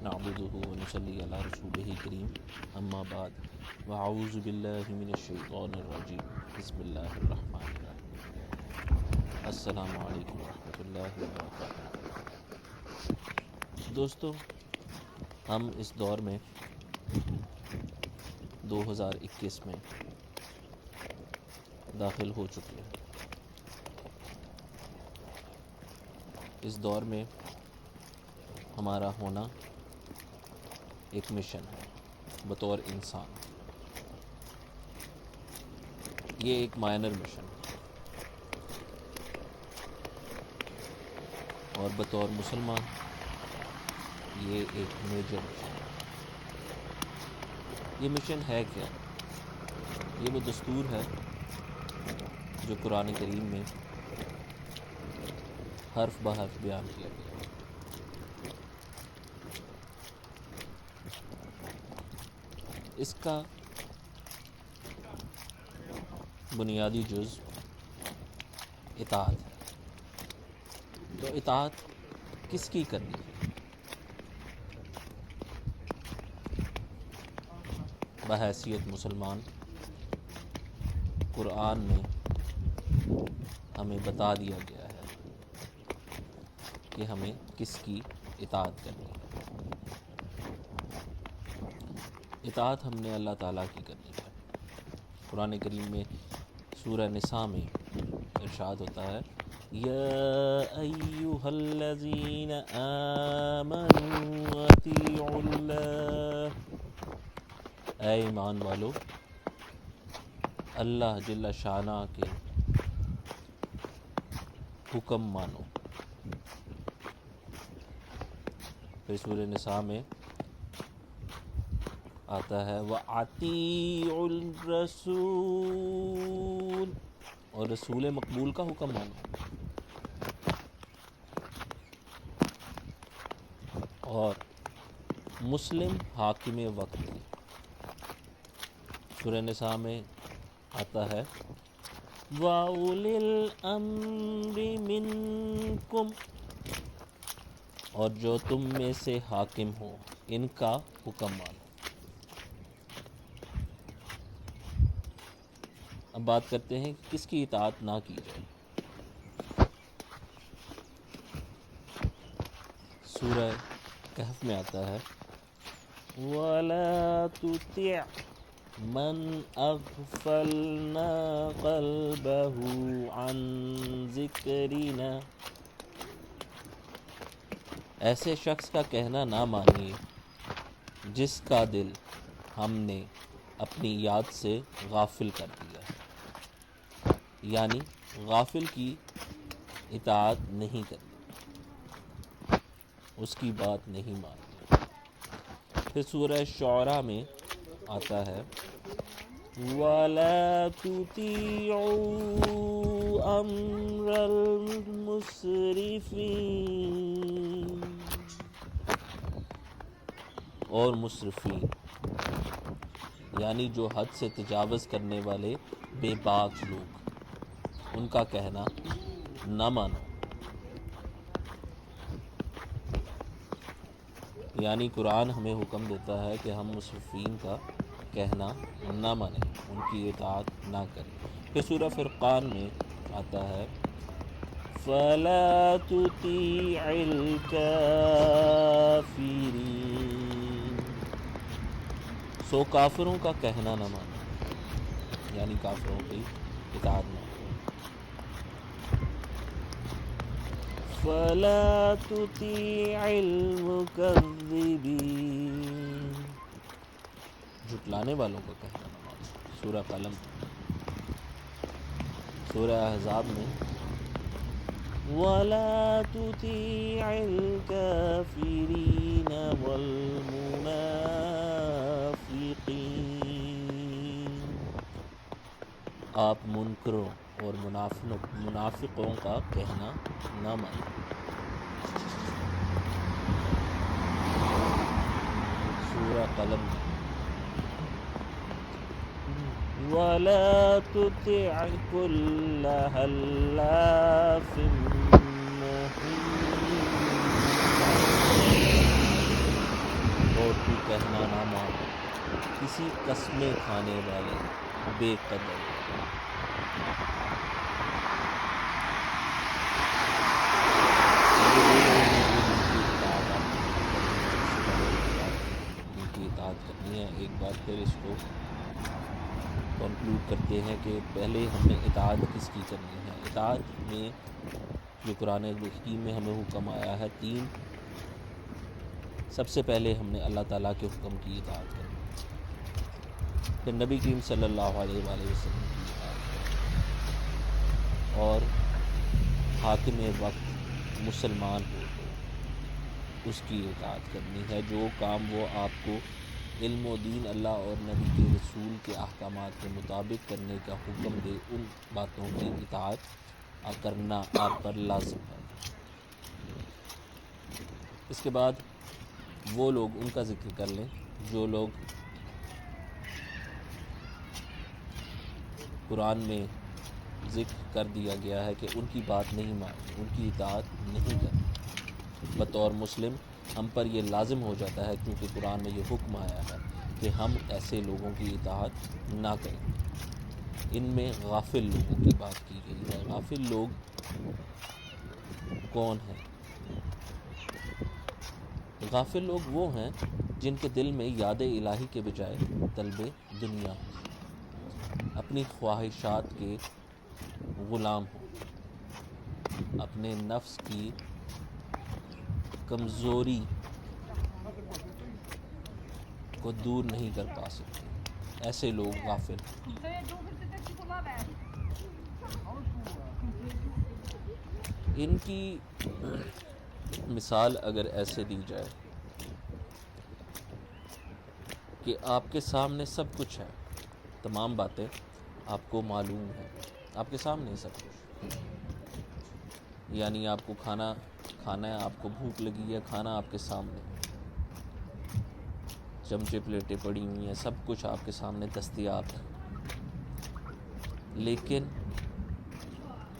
نعبده ونصلي على رسوله الكريم اما بعد واعوذ باللہ من الشیطان الرجیم بسم اللہ الرحمن الرحیم السلام علیکم ورحمۃ اللہ وبرکاتہ۔ دوستو، ہم اس دور میں 2021 میں داخل ہو چکے ہیں۔ اس دور میں ہمارا ہونا ایک مشن ہے بطور انسان۔ یہ ایک مائنر مشن ہے اور بطور مسلمان یہ ایک میجر مشن ہے۔ یہ مشن ہے کیا؟ یہ وہ دستور ہے جو قرآن کریم میں حرف بحرف بیان کیا گیا۔ اس کا بنیادی جز اطاعت ہے۔ تو اطاعت کس کی کرنی ہے؟ بحیثیت مسلمان قرآن میں ہمیں بتا دیا گیا ہے کہ ہمیں کس کی اطاعت کرنی ہے۔ اطاعت ہم نے اللہ تعالیٰ کی کرنی ہے۔ قرآن کریم میں سورہ نساء میں ارشاد ہوتا ہے یا ایھا الذین آمنوا اطیعوا اللہ، اے ایمان والو اللہ جل شانہ کے حکم مانو۔ پھر سورہ نساء میں آتا ہے وَأَطِیعُوا الرَّسُولَ، اور رسول مقبول کا حکم مانو۔ اور مسلم حاکم وقت کی سورہ نساء میں آتا ہے وَأُولِي الْأَمْرِ مِنْکُمْ، اور جو تم میں سے حاکم ہو ان کا حکم مانو۔ اب بات کرتے ہیں کہ کس کی اطاعت نہ کی جائے۔ سورہ کہف میں آتا ہے وَلَا تُطِعْ مَنْ أَغْفَلْنَا قَلْبَهُ عَنْ ذِكْرِنَا، ایسے شخص کا کہنا نہ مانیے جس کا دل ہم نے اپنی یاد سے غافل کر دیا ہے، یعنی غافل کی اطاعت نہیں کرنی، اس کی بات نہیں ماننی۔ پھر سورہ شعراء میں آتا ہے وَلَا تُطِيعُوا أَمْرَ الْمُسْرِفِينَ، اور مسرفین یعنی جو حد سے تجاوز کرنے والے بے باک لوگ، ان کا کہنا نہ مانو۔ یعنی قرآن ہمیں حکم دیتا ہے کہ ہم مسرفین کا کہنا نہ مانیں، ان کی اطاعت نہ کریں۔ پھر سورہ فرقان میں آتا ہے فَلَا تُطِیعِ الْکَافِرِینَ، سو کافروں کا کہنا نہ مانو، یعنی کافروں کی اطاعت نہ کرو۔ فَلَا تُطِیعِ الْمُکَذِّبِینَ، جھٹلانے والوں کا کہنا نہ مانو۔ سورہ قلم۔ سورہ احزاب میں وَلَا تُطِیعِ الْکَافِرِینَ وَالْمُنَافِقِینَ، آپ منکروں اور منافقوں کا کہنا نہ مانیں۔ سورہ قلم میں وَلَا تُطِعْ كُلَّ حَلَّافٍ مَّهِينٍ، کہنا نہ مان کسی قسمیں کھانے والے بے قدر۔ جن کی اطاعت کرنی ہے، ایک بار پھر اس کو کنکلوڈ کرتے ہیں کہ پہلے ہم نے اطاعت کس کی کرنی ہے۔ اطاعت میں جو قرآن حکیم میں ہمیں حکم آیا ہے 3، سب سے پہلے ہم نے اللہ تعالیٰ کے حکم کی اطاعت کرنی ہے، پھر نبی کریم صلی اللہ علیہ وآلہ وسلم کی اطاعت کرنی ہے، اور حاکم وقت مسلمان ہو تو اس کی اطاعت کرنی ہے۔ جو کام وہ آپ کو علم و دین اللہ اور نبی کے رسول کے احکامات کے مطابق کرنے کا حکم دے، ان باتوں کی اطاعت کرنا آپ پر لازم ہے۔ اس کے بعد وہ لوگ، ان کا ذکر کر لیں جو لوگ قرآن میں ذکر کر دیا گیا ہے کہ ان کی بات نہیں ماننی، ان کی اطاعت نہیں کرنی۔ بطور مسلم ہم پر یہ لازم ہو جاتا ہے، کیونکہ قرآن میں یہ حکم آیا ہے کہ ہم ایسے لوگوں کی اطاعت نہ کریں۔ ان میں غافل لوگوں کی بات کی گئی ہے۔ غافل لوگ کون ہیں؟ غافل لوگ وہ ہیں جن کے دل میں یاد الہی کے بجائے طلب دنیا ہو، اپنی خواہشات کے غلام ہوں، اپنے نفس کی کمزوری کو دور نہیں کر پا سکتے، ایسے لوگ غافل ہیں۔ ان کی مثال اگر ایسے دی جائے کہ آپ کے سامنے سب کچھ ہے، تمام باتیں آپ کو معلوم ہیں، آپ کے سامنے سب کچھ، یعنی آپ کو کھانا ہے، آپ کو بھوک لگی ہے، کھانا آپ کے سامنے، چمچے پلیٹیں پڑی ہوئی ہیں، سب کچھ آپ کے سامنے دستیاب ہے، لیکن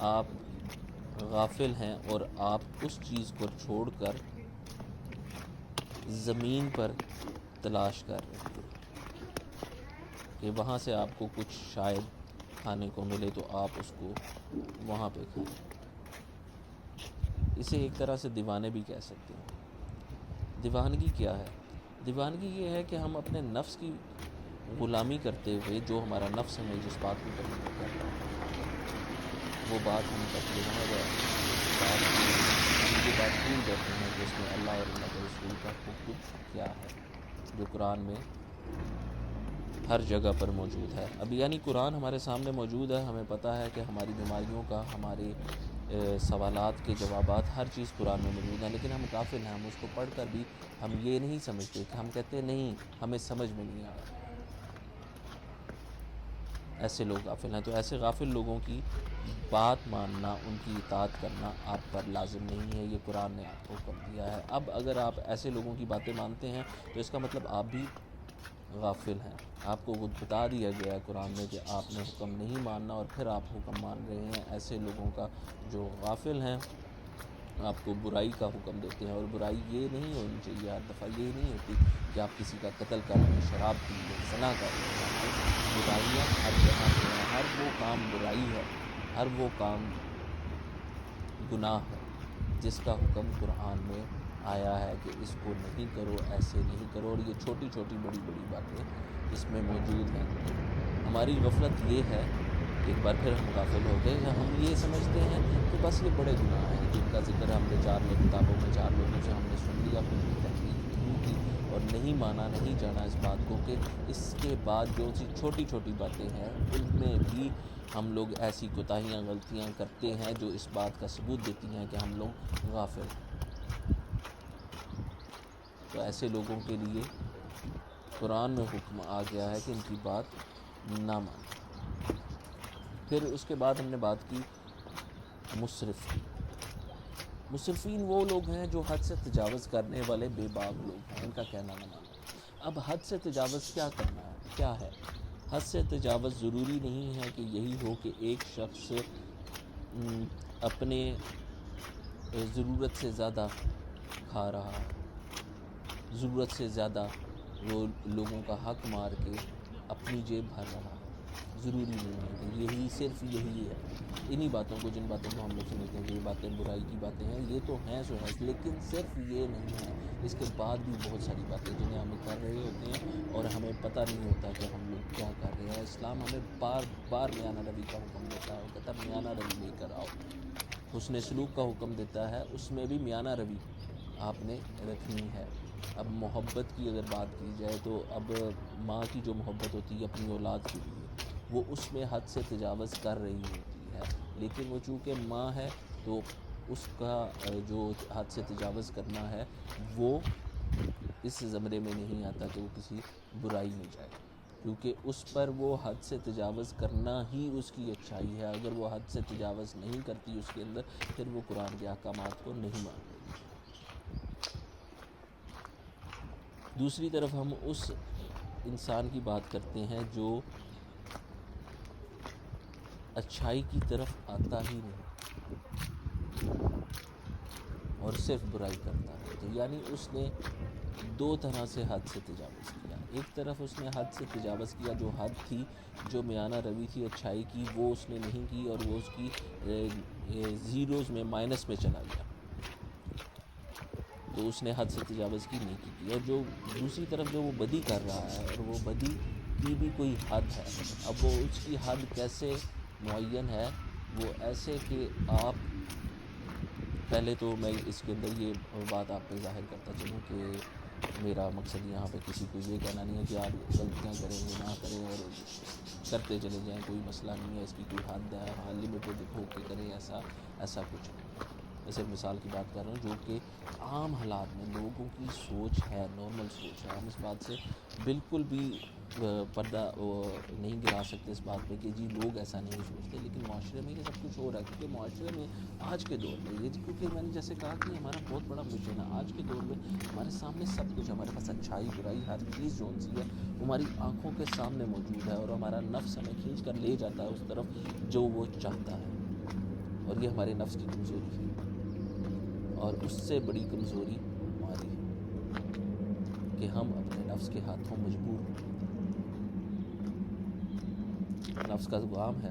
آپ غافل ہیں اور آپ اس چیز کو چھوڑ کر زمین پر تلاش کر رہے ہیں کہ وہاں سے آپ کو کچھ شاید کھانے کو ملے تو آپ اس کو وہاں پہ کھائیں۔ اسے ایک طرح سے دیوانے بھی کہہ سکتے ہیں۔ دیوانگی کیا ہے؟ دیوانگی یہ ہے کہ ہم اپنے نفس کی غلامی کرتے ہوئے، جو ہمارا نفس ہمیں جس بات کو کرنے کو کہتا ہے وہ بات ہم کرتے ہیں، اور ہم یہ بات بھول جاتے ہیں کہ اس میں اللہ اور اللہ کے رسول کا حکم کیا ہے، جو قرآن میں ہر جگہ پر موجود ہے۔ اب یعنی قرآن ہمارے سامنے موجود ہے، ہمیں پتہ ہے کہ ہماری بیماریوں کا، ہمارے سوالات کے جوابات، ہر چیز قرآن میں موجود ہیں، لیکن ہم غافل ہیں، ہم اس کو پڑھ کر بھی ہم یہ نہیں سمجھتے، کہ ہم کہتے ہیں نہیں ہمیں سمجھ میں نہیں آ رہا۔ ایسے لوگ غافل ہیں۔ تو ایسے غافل لوگوں کی بات ماننا، ان کی اطاعت کرنا آپ پر لازم نہیں ہے، یہ قرآن نے آپ کو حکم دیا ہے۔ اب اگر آپ ایسے لوگوں کی باتیں مانتے ہیں تو اس کا مطلب آپ بھی غافل ہیں۔ آپ کو بتا دیا گیا ہے قرآن میں کہ آپ نے حکم نہیں ماننا، اور پھر آپ حکم مان رہے ہیں۔ ایسے لوگوں کا جو غافل ہیں آپ کو برائی کا حکم دیتے ہیں، اور برائی یہ نہیں ہونی چاہیے، ہر دفعہ یہ نہیں ہوتی کہ آپ کسی کا قتل کر رہے ہیں، شراب پی رہے ہیں، زنا کر رہے ہیں۔ برائیاں ہر جگہ پہ ہیں، ہر وہ کام برائی ہے، ہر وہ کام گناہ ہے جس کا حکم قرآن میں آیا ہے کہ اس کو نہیں کرو، ایسے نہیں کرو، اور یہ چھوٹی چھوٹی بڑی بڑی باتیں اس میں موجود ہیں۔ ہماری غفلت یہ ہے، ایک بار پھر ہم غافل ہو گئے، ہم یہ سمجھتے ہیں کہ بس یہ بڑے گناہ ہیں جن کا ذکر ہم نے 4 کتابوں میں 4 لوگوں سے ہم نے سن لیا، پھر ان کی تحقیق نہیں کی اور نہیں مانا، نہیں جانا اس بات کو کہ اس کے بعد جو سی چھوٹی چھوٹی باتیں ہیں ان میں بھی ہم لوگ ایسی کوتاہیاں، غلطیاں کرتے ہیں جو اس بات کا ثبوت دیتی ہیں کہ ہم لوگ غافل ہیں۔ تو ایسے لوگوں کے لیے قرآن میں حکم آ گیا ہے کہ ان کی بات نہ مانیں۔ پھر اس کے بعد ہم نے بات کی مسرف کی۔ مسرفین وہ لوگ ہیں جو حد سے تجاوز کرنے والے بے باک لوگ ہیں، ان کا کہنا نہ مانا۔ اب حد سے تجاوز کیا کرنا ہے، کیا ہے؟ حد سے تجاوز ضروری نہیں ہے کہ یہی ہو کہ ایک شخص اپنے ضرورت سے زیادہ کھا رہا ہے، ضرورت سے زیادہ وہ لوگوں کا حق مار کے اپنی جیب بھر رہا ہے. ضروری نہیں ہے کہ یہی صرف یہی ہے. انہی باتوں کو، جن باتوں کو ہم لوگ سمجھتے ہیں کہ یہ باتیں برائی کی باتیں ہیں، یہ تو ہیں سو ہے، لیکن صرف یہ نہیں ہے. اس کے بعد بھی بہت ساری باتیں جنہیں ہم کر رہے ہوتے ہیں اور ہمیں پتہ نہیں ہوتا کہ ہم لوگ کیا کر رہے ہیں. اسلام ہمیں بار بار میانہ روی کا حکم دیتا ہے. وہ کہتا ہے میانہ روی لے کر آؤ. حسن سلوک کا حکم دیتا ہے، اس میں بھی میانہ روی آپ نے رکھنی ہے. اب محبت کی اگر بات کی جائے تو اب ماں کی جو محبت ہوتی ہے اپنی اولاد کے لیے، وہ اس میں حد سے تجاوز کر رہی ہوتی ہے. لیکن وہ چونکہ ماں ہے تو اس کا جو حد سے تجاوز کرنا ہے وہ اس زمرے میں نہیں آتا کہ وہ کسی برائی میں جائے، کیونکہ اس پر وہ حد سے تجاوز کرنا ہی اس کی اچھائی ہے. اگر وہ حد سے تجاوز نہیں کرتی اس کے اندر، پھر وہ قرآن کے احکامات کو نہیں مان رہی. دوسری طرف ہم اس انسان کی بات کرتے ہیں جو اچھائی کی طرف آتا ہی نہیں اور صرف برائی کرتا ہے. تو یعنی اس نے دو طرح سے حد سے تجاوز کیا. ایک طرف اس نے حد سے تجاوز کیا، جو حد تھی، جو میانہ روی تھی اچھائی کی، وہ اس نے نہیں کی اور وہ اس کی زیروز میں، مائنس میں چلا گیا، تو اس نے حد سے تجاوز کی، نیکی کی. اور جو دوسری طرف جو وہ بدی کر رہا ہے اور وہ بدی کی بھی کوئی حد ہے. اب وہ اس کی حد کیسے معین ہے؟ وہ ایسے کہ آپ پہلے تو میں اس کے اندر یہ بات آپ پہ ظاہر کرتا چلوں کہ میرا مقصد یہاں پہ کسی کو یہ کہنا نہیں ہے کہ آپ غلطیاں کریں، گناہ کریں اور کرتے چلے جائیں، کوئی مسئلہ نہیں ہے، اس کی کوئی حد ہے، ہاں لمیٹڈ ہو کے کریں، ایسا کچھ نہیں ہے. میں صرف مثال کی بات کر رہا ہوں جو کہ عام حالات میں لوگوں کی سوچ ہے، نارمل سوچ ہے. ہم اس بات سے بالکل بھی پردہ نہیں گرا سکتے اس بات پہ کہ جی لوگ ایسا نہیں سوچتے، لیکن معاشرے میں یہ سب کچھ ہو رہا ہے. کیونکہ معاشرے میں آج کے دور میں یہ، کیونکہ میں نے جیسے کہا کہ ہمارا بہت بڑا مشن ہے آج کے دور میں، ہمارے سامنے سب کچھ، ہمارے پاس اچھائی برائی ہر چیز جون سی ہے ہماری آنکھوں کے سامنے موجود ہے، اور ہمارا نفس ہمیں کھینچ کر لے جاتا ہے اس طرف جو وہ چاہتا ہے. اور یہ ہمارے نفس کی کمزوری ہے، اور اس سے بڑی کمزوری ہماری ہے کہ ہم اپنے نفس کے ہاتھوں مجبور ہو جاتے ہیں. نفس کا کام ہے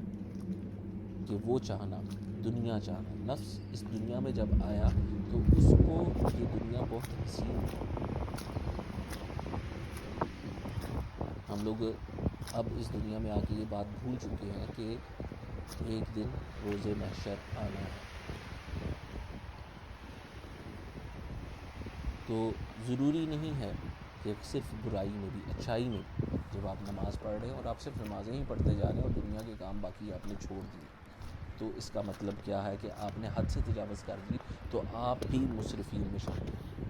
کہ وہ چاہنا، دنیا چاہنا. نفس اس دنیا میں جب آیا تو اس کو یہ دنیا بہت حسین لگی. ہم لوگ اب اس دنیا میں آ کے یہ بات بھول چکے ہیں کہ ایک دن روز محشر آنا ہے. تو ضروری نہیں ہے کہ صرف برائی میں بھی، اچھائی میں بھی. جب آپ نماز پڑھ رہے ہیں اور آپ صرف نمازیں ہی پڑھتے جا رہے ہیں اور دنیا کے کام باقی آپ نے چھوڑ دیے، تو اس کا مطلب کیا ہے کہ آپ نے حد سے تجاوز کر دی، تو آپ بھی مسرفین میں شامل ہیں.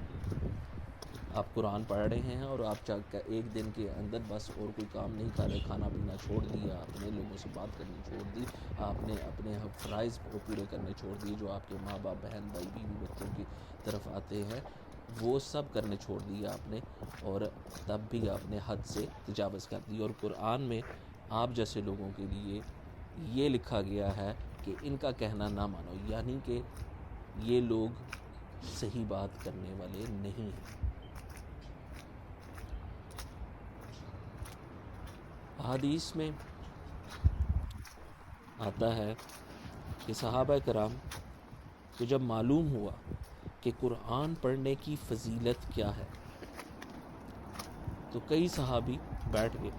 آپ قرآن پڑھ رہے ہیں اور آپ ایک دن کے اندر بس اور کوئی کام نہیں کر رہے، کھانا پینا چھوڑ دیا آپ نے، لوگوں سے بات کرنی چھوڑ دی آپ نے، اپنے فرائض پورے کرنے چھوڑ دیے جو آپ کے ماں باپ، بہن بھائی، بیوی بچوں کی طرف آتے ہیں، وہ سب کرنے چھوڑ دیے آپ نے، اور تب بھی آپ نے حد سے تجاوز کر دی. اور قرآن میں آپ جیسے لوگوں کے لیے یہ لکھا گیا ہے کہ ان کا کہنا نہ مانو، یعنی کہ یہ لوگ صحیح بات کرنے والے نہیں ہیں. حدیث میں آتا ہے کہ صحابہ کرام کو جب معلوم ہوا کہ قرآن پڑھنے کی فضیلت کیا ہے، تو کئی صحابی بیٹھ گئے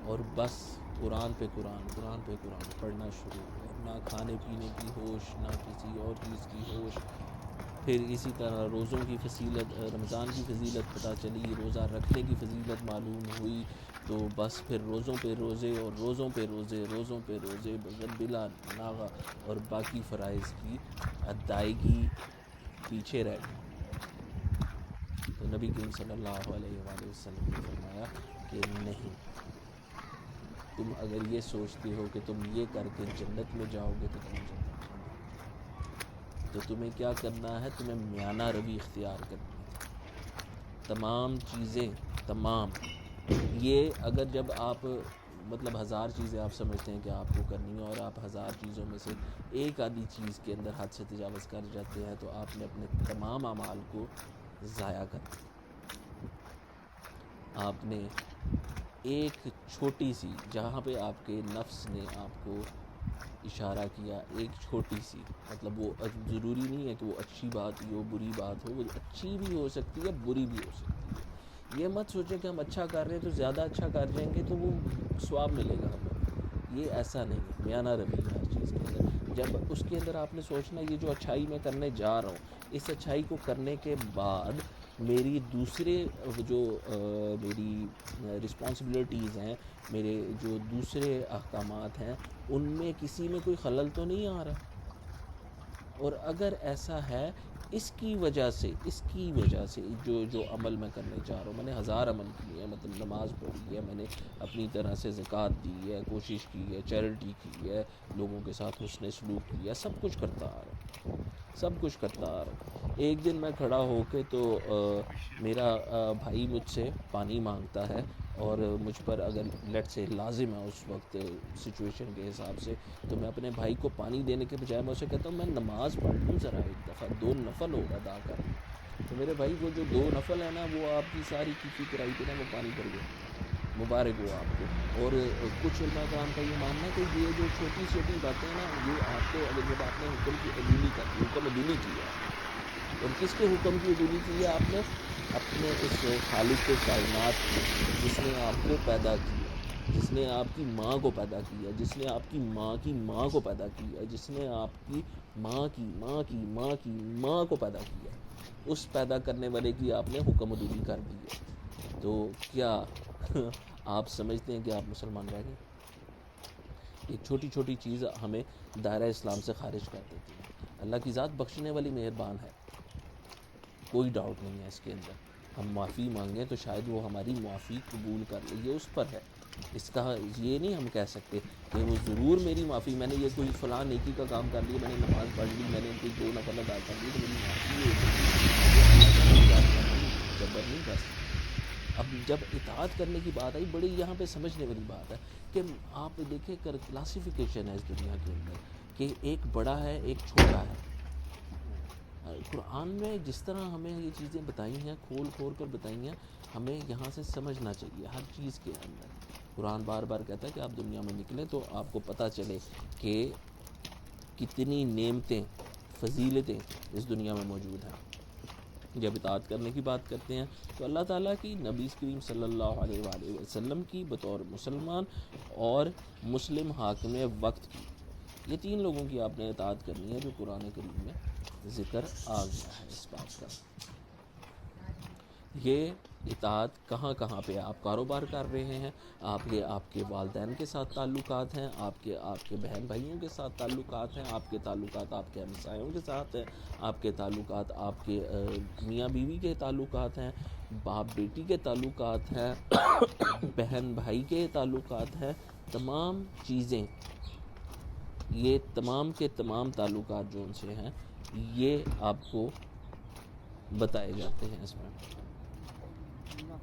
اور بس قرآن پہ قرآن، قرآن پہ قرآن پڑھنا شروع، اور نہ کھانے پینے کی ہوش، نہ کسی اور چیز کی ہوش. پھر اسی طرح روزوں کی فضیلت، رمضان کی فضیلت پتہ چلی، روزہ رکھنے کی فضیلت معلوم ہوئی، تو بس پھر روزوں پہ روزے اور روزوں پہ روزے، روزوں پہ روزے بلا ناغہ، اور باقی فرائض کی ادائیگی پیچھے رہ گئی. تو نبی کریم صلی اللہ علیہ وآلہ وسلم نے فرمایا کہ نہیں، تم اگر یہ سوچتے ہو کہ تم یہ کر کے جنت میں جاؤ گے تو تم جنت میں نہیں جاؤ گے. تو تمہیں کیا کرنا ہے؟ تمہیں میانہ روی اختیار کرنی ہے. تمام چیزیں، تمام یہ اگر جب آپ مطلب 1000 چیزیں آپ سمجھتے ہیں کہ آپ کو کرنی ہے اور آپ 1000 چیزوں میں سے ایک آدھی چیز کے اندر حد سے تجاوز کر جاتے ہیں، تو آپ نے اپنے تمام اعمال کو ضائع کر دیا. آپ نے ایک چھوٹی سی، جہاں پہ آپ کے نفس نے آپ کو اشارہ کیا، ایک چھوٹی سی، مطلب وہ ضروری نہیں ہے کہ وہ اچھی بات ہو بری بات ہو، وہ اچھی بھی ہو سکتی ہے بری بھی ہو سکتی ہے۔ یہ مت سوچیں کہ ہم اچھا کر رہے ہیں تو زیادہ اچھا کر جائیں گے تو وہ ثواب ملے گا ہمیں، یہ ایسا نہیں ہے، میانہ روی ہے ہر چیز کے اندر۔ جب اس کے اندر آپ نے سوچنا یہ جو اچھائی میں کرنے جا رہا ہوں، اس اچھائی کو کرنے کے بعد میری دوسرے جو میری رسپانسبلٹیز ہیں، میرے جو دوسرے احکامات ہیں، ان میں کسی میں کوئی خلل تو نہیں آ رہا، اور اگر ایسا ہے اس کی وجہ سے جو عمل میں کرنے جا رہا ہوں، میں نے 1000 عمل کیے ہیں، مطلب نماز پڑھی ہے، میں نے اپنی طرح سے زکوٰۃ دی ہے، کوشش کی ہے، چیریٹی کی ہے، لوگوں کے ساتھ حسن سلوک کیا ہے، سب کچھ کرتا آ رہا ہوں، سب کچھ کرتا آ رہا ہوں۔ ایک دن میں کھڑا ہو کے تو میرا بھائی مجھ سے پانی مانگتا ہے، اور مجھ پر اگر لیٹ سے لازم ہے اس وقت سچویشن کے حساب سے، تو میں اپنے بھائی کو پانی دینے کے بجائے میں اسے کہتا ہوں میں نماز پڑھ لوں ذرا ایک دفعہ، 2 نفل اور ادا کر لوں۔ تو میرے بھائی وہ جو 2 نفل ہے نا، وہ آپ کی ساری کی فکر تھی نا، وہ پانی پڑ گیا، مبارک ہو آپ کو۔ اور کچھ علماء کرام کا یہ ماننا ہے کہ یہ جو چھوٹی چھوٹی باتیں ہیں نا، یہ آپ کو اگر جب آپ نے حکم کی عدولی کر دی، حکم عدولی کیا ہے، اور کس کے حکم کی عدولی کی ہے آپ نے؟ اپنے اس خالق کائنات کی، جس نے آپ کو پیدا کیا، جس نے آپ کی ماں کو پیدا کیا، جس نے آپ کی ماں کی ماں کو پیدا کیا، جس نے آپ کی ماں کی ماں کی ماں کی ماں کو پیدا کیا، اس پیدا کرنے والے کی آپ نے حکم عدولی کر دی ہے۔ تو کیا آپ سمجھتے ہیں کہ آپ مسلمان رہ گئے؟ ایک چھوٹی چھوٹی چیز ہمیں دائرہ اسلام سے خارج کر دیتی ہے۔ اللہ کی ذات بخشنے والی مہربان ہے، کوئی ڈاؤٹ نہیں ہے اس کے اندر۔ ہم معافی مانگیں تو شاید وہ ہماری معافی قبول کر لے، یہ اس پر ہے۔ اس کا یہ نہیں ہم کہہ سکتے کہ وہ ضرور میری معافی، میں نے یہ کوئی فلاں نیکی کا کام کر لیا، میں نے نماز پڑھ لی، میں نے کوئی 2 نفل ادا کر لی تو میری معافی ہو گئی، یہ اللہ تعالیٰ کی ذات کا نہیں، جبر نہیں کر سکتے۔ اب جب اطاعت کرنے کی بات آئی، بڑی یہاں پہ سمجھنے والی بات ہے کہ آپ دیکھیں کلاسیفیکیشن ہے اس دنیا کے اندر، کہ ایک بڑا ہے ایک چھوٹا ہے۔ قرآن میں جس طرح ہمیں یہ چیزیں بتائی ہیں، کھول کھول کر بتائی ہیں، ہمیں یہاں سے سمجھنا چاہیے ہر چیز کے اندر۔ قرآن بار بار کہتا ہے کہ آپ دنیا میں نکلیں تو آپ کو پتہ چلے کہ کتنی نعمتیں، فضیلتیں اس دنیا میں موجود ہیں۔ جب اطاعت کرنے کی بات کرتے ہیں تو اللہ تعالیٰ کی، نبی کریم صلی اللہ علیہ وآلہ وسلم کی بطور مسلمان، اور مسلم حاکم وقت کی، یہ 3 لوگوں کی آپ نے اطاعت کرنی ہے جو قرآن کریم میں ذکر آ گیا ہے اس بات کا۔ یہ اطاعت کہاں کہاں پہ آپ کاروبار کر رہے ہیں، آپ کے والدین کے ساتھ تعلقات ہیں، آپ کے بہن بھائیوں کے ساتھ تعلقات ہیں، آپ کے تعلقات آپ کے ہمسایوں کے ساتھ ہیں، آپ کے تعلقات آپ کے میاں بیوی کے تعلقات ہیں، باپ بیٹی کے تعلقات ہیں، بہن بھائی کے تعلقات ہیں، تمام چیزیں، یہ تمام کے تمام تعلقات جو ان سے ہیں، یہ آپ کو بتائے جاتے ہیں اس میں۔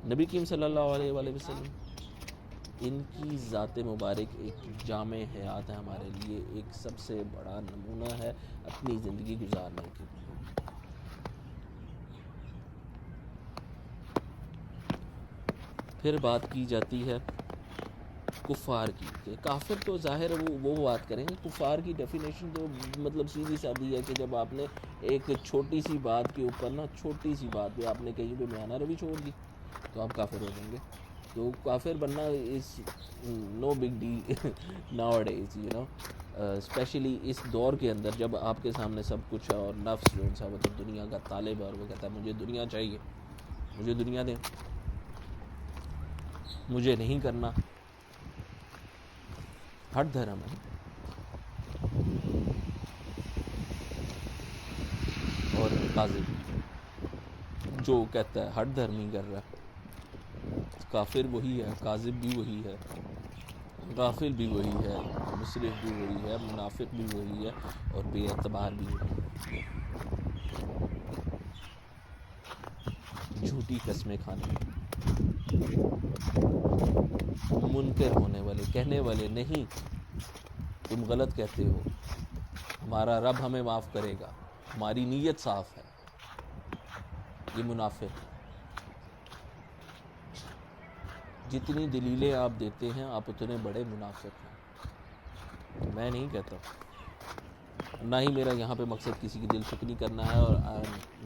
نبی کریم صلی اللہ علیہ وآلہ وسلم، ان کی ذات مبارک ایک جامع حیات ہے ہمارے لیے، ایک سب سے بڑا نمونہ ہے اپنی زندگی گزارنے کے لیے۔ پھر بات کی جاتی ہے کفار کی، کہ کافر تو ظاہر وہ بات کریں گے، کفار کی ڈیفینیشن تو مطلب سیدھی سادھی ہے کہ جب آپ نے ایک چھوٹی سی بات کے اوپر نا، چھوٹی سی بات پہ آپ نے کہیں پہ میانہ روی چھوڑ دی تو آپ کافر ہو جائیں گے۔ تو کافر بننا is no big deal nowadays, you know, specially اس دور کے اندر جب آپ کے سامنے سب کچھ ہے، اور نفس جو انسان مطلب دنیا کا طالب ہے، اور وہ کہتا ہے مجھے دنیا چاہیے، مجھے دنیا دیں، مجھے نہیں کرنا۔ ہٹ دھرم ہے، اور کاذب جو کہتا ہے ہٹ دھرم ہی کر رہا ہے، کافر وہی ہے، کاذب بھی وہی ہے، غافل بھی وہی ہے، مسرف بھی وہی ہے، منافق بھی وہی ہے، اور بے اعتبار بھی وہی ہے، جھوٹی قسمیں کھانے منکر ہونے والے، کہنے والے نہیں تم غلط کہتے ہو، ہمارا رب ہمیں معاف کرے گا، ہماری نیت صاف ہے، یہ منافق ہے۔ جتنی دلیلیں آپ دیتے ہیں آپ اتنے بڑے منافق ہیں. میں نہیں کہتا، نہ ہی میرا یہاں پہ مقصد کسی کی دل شکنی کرنا ہے، اور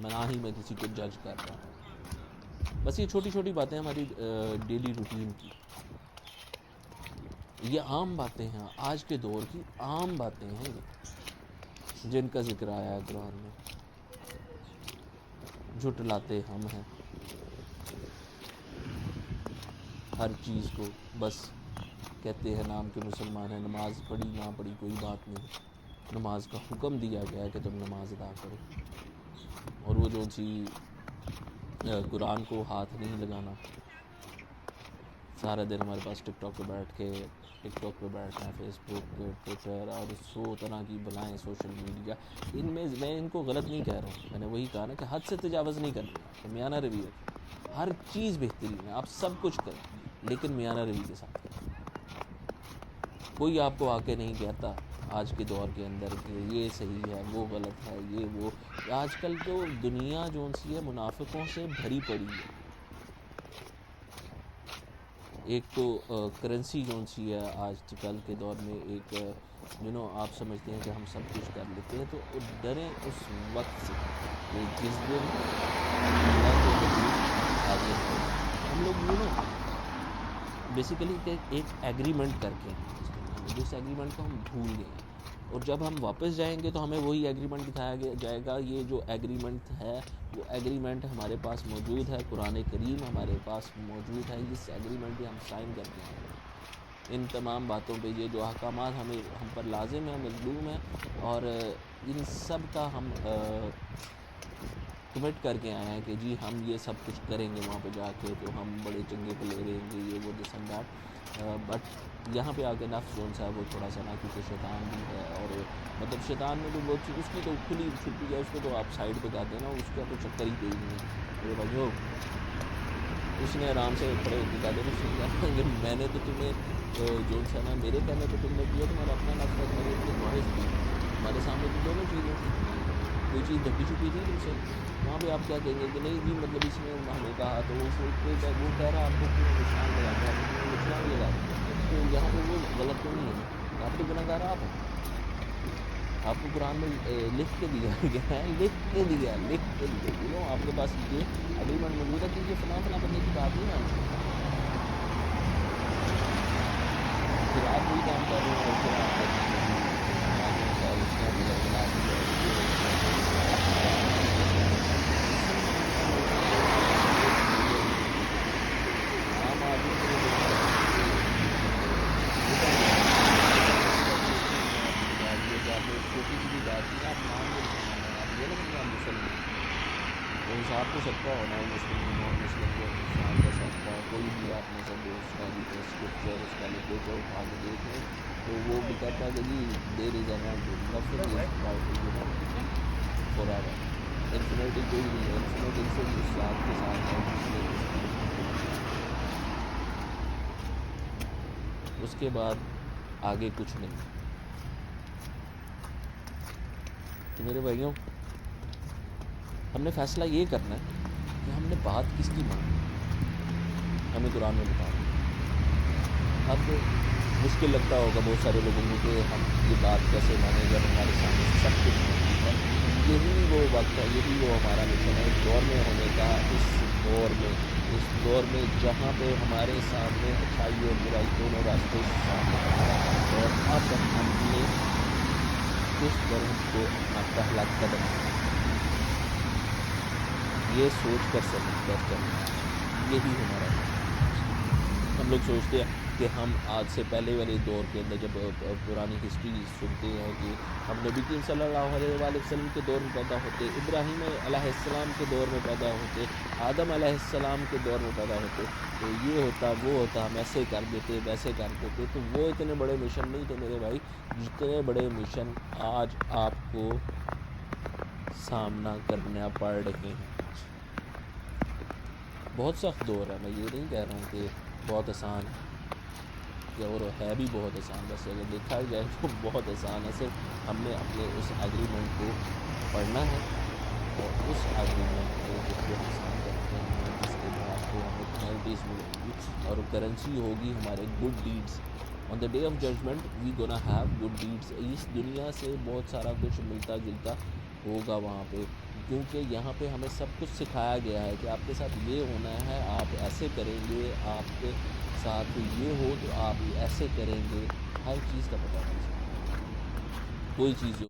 نہ ہی میں کسی کو جج کر رہا ہوں. بس یہ چھوٹی چھوٹی باتیں ہماری ڈیلی روٹین کی، یہ عام باتیں ہیں، آج کے دور کی عام باتیں ہیں یہ، جن کا ذکر آیا ہے قرآن میں. جھٹلاتے ہم ہیں ہر چیز کو، بس کہتے ہیں نام کے مسلمان ہیں، نماز پڑھی نہ پڑھی کوئی بات نہیں، نماز کا حکم دیا گیا ہے کہ تم نماز ادا کرو. اور وہ جو سی قرآن کو ہاتھ نہیں لگانا، سارا دن ہمارے پاس ٹک ٹاک پہ بیٹھ کے ٹک ٹاک پہ بیٹھنا، فیس بک، ٹویٹر اور 100 طرح کی بلائیں، سوشل میڈیا، ان میں میں ان کو غلط نہیں کہہ رہا ہوں. میں نے وہی کہا نا کہ حد سے تجاوز نہیں کرنی ہے، تو میانہ روی رکھیں. ہر چیز بہترین ہے، آپ سب کچھ کریں لیکن میانہ روی کے ساتھ کریں. کوئی آپ کو آ کے نہیں کہتا آج کے دور کے اندر کہ یہ صحیح ہے وہ غلط ہے، یہ وہ. آج کل تو دنیا جو سی ہے منافقوں سے بھری پڑی ہے. ایک تو کرنسی جو سی ہے آج کل کے دور میں، ایک آپ سمجھتے ہیں کہ ہم سب کچھ کر لیتے ہیں، تو ڈریں اس وقت سے کہ جس دن اللہ کے نبی آگے ہیں. ہم لوگ بیسیکلی ایک ایگریمنٹ کر کے ہیں اس دنیا میں، جس ایگریمنٹ کو ہم بھول گئے ہیں، اور جب ہم واپس جائیں گے تو ہمیں وہی ایگریمنٹ دکھایا جائے گا. یہ جو ایگریمنٹ ہے وہ ایگریمنٹ ہمارے پاس موجود ہے، قرآن کریم ہمارے پاس موجود ہے، اس ایگریمنٹ پہ ہم سائن کر کے آئے ہیں. ان تمام باتوں پہ یہ جو احکامات ہم پر لازم ہیں، مظلوم ہیں، اور ان سب کا ہم کمٹ کر کے آئے ہیں کہ جی ہم یہ سب کچھ کریں گے وہاں پہ جا کے، تو ہم بڑے چنگے پلے رہیں گے، یہ وہ دس اینڈ دیٹ. بٹ یہاں پہ آ کے نفس جو ہے وہ تھوڑا سا نا، کیونکہ شیطان بھی ہے، اور مطلب شیطان میں تو بہت چیز اس کی تو کھلی چھپی ہے، اس کو تو آپ سائڈ پہ کر دینا، اس کا تو چکر ہی کوئی نہیں ہے میرے بھائیو. اس نے آرام سے کھڑے ہو کے کہا دینا کہ میں نے تو تمہیں جو ہے نا میرے کہنے پہ تم نے کیا، تمہارا اپنا نفس ہے، تمہاری اپنی خواہش تھی، ہمارے سامنے تو دونوں چیزیں تھیں، کوئی چیز ڈھکی چھپی تھی تم سے. وہاں پہ آپ کیا کہیں گے کہ نہیں جی مطلب اس نے ہمیں کہا، تو وہ کہہ رہا آپ کو کیوں نشان لگاتے ہیں، آپ کو نشان لگا، تو یہاں پہ وہ غلط تو نہیں ہے، آپ تو گناہ گار آپ ہیں. آپ کو قرآن میں لکھ کے دیا گیا ہے، لکھ کے دیا آپ کے پاس یہ ایگریمنٹ موجود ہے کہ یہ فلاں فلاں بندے کی بات نہیں مانتے، پھر آپ وہی کام کر رہے ہیں، اور پھر آپ عام آدمی چھوٹی سی بھی بات نہیں، آپ مان لیں آپ یہ نہیں آپ مسلم، تو حساب تو سب کا ہونا ہے، مسلم نان مسلم کو انسان کا سب کا، کوئی بھی آپ مذہب ہو، اس کا اسکرپچر، اس کا لٹریچر اٹھا کے دیکھ لیں تو وہ بھی کہتا ہے کہ جی there is an end, nothing is forever, infinity کوئی نہیں ہے، انفینٹی صرف اس ذات کے ساتھ ہے جس نے اس دنیا کو بنایا، اس کے بعد آگے کچھ نہیں. تو میرے بھائیوں، ہم نے فیصلہ یہ کرنا ہے کہ ہم نے بات کس کی مانی، ہمیں قرآن میں بتا دیں. اب مشکل لگتا ہوگا بہت سارے لوگوں کو کہ ہم یہ بات کیسے مانیں جب ہمارے سامنے سب کچھ موجود ہے. یہی وہ وقت ہے، یہی وہ ہمارا مشن ہے اس دور میں ہونے کا، اس دور میں جہاں پہ ہمارے سامنے اچھائی اور برائی دونوں راستے سامنے ہیں، اور اب ہم نے کس طرح کو اپنا پہلا قدم یہ سوچ کر سمجھ کر کرنا ہے. یہی ہمارا ہے. ہم لوگ سوچتے ہیں کہ ہم آج سے پہلے والے دور کے اندر جب پرانی ہسٹری سنتے ہیں کہ ہم نبی کریم صلی اللہ علیہ وآلہ وسلم کے دور میں پیدا ہوتے، ابراہیم علیہ السلام کے دور میں پیدا ہوتے، آدم علیہ السلام کے دور میں پیدا ہوتے، تو یہ ہوتا وہ ہوتا، ہم ایسے کر دیتے ویسے کر دیتے. تو وہ اتنے بڑے مشن نہیں تھے میرے بھائی، جتنے بڑے مشن آج آپ کو سامنا کرنا پڑ رہے ہیں. بہت سخت دور ہے، میں یہ نہیں کہہ رہا ہوں کہ بہت آسان ہے، اور ہے بھی بہت آسان، بس اگر دیکھا جائے تو بہت آسان ہے. صرف ہم نے اپنے اس ایگریمنٹ کو پڑھنا ہے، اور اس ایگریمنٹ کو جس پہ ہم سائن کرتے ہیں، جس کے بعد کو ہمیں پینلٹیز ملیں گی، اور کرنسی ہوگی ہمارے good deeds. On the day of judgement we gonna have good deeds. اس دنیا سے بہت سارا کچھ ملتا جلتا ہوگا وہاں پہ, کیونکہ یہاں پہ ہمیں سب کچھ سکھایا گیا ہے کہ آپ کے ساتھ یہ ہونا ہے, آپ ایسے کریں گے, آپ کے ساتھ یہ ہو تو آپ ایسے کریں گے. ہر چیز کا پتہ ہے, کوئی چیز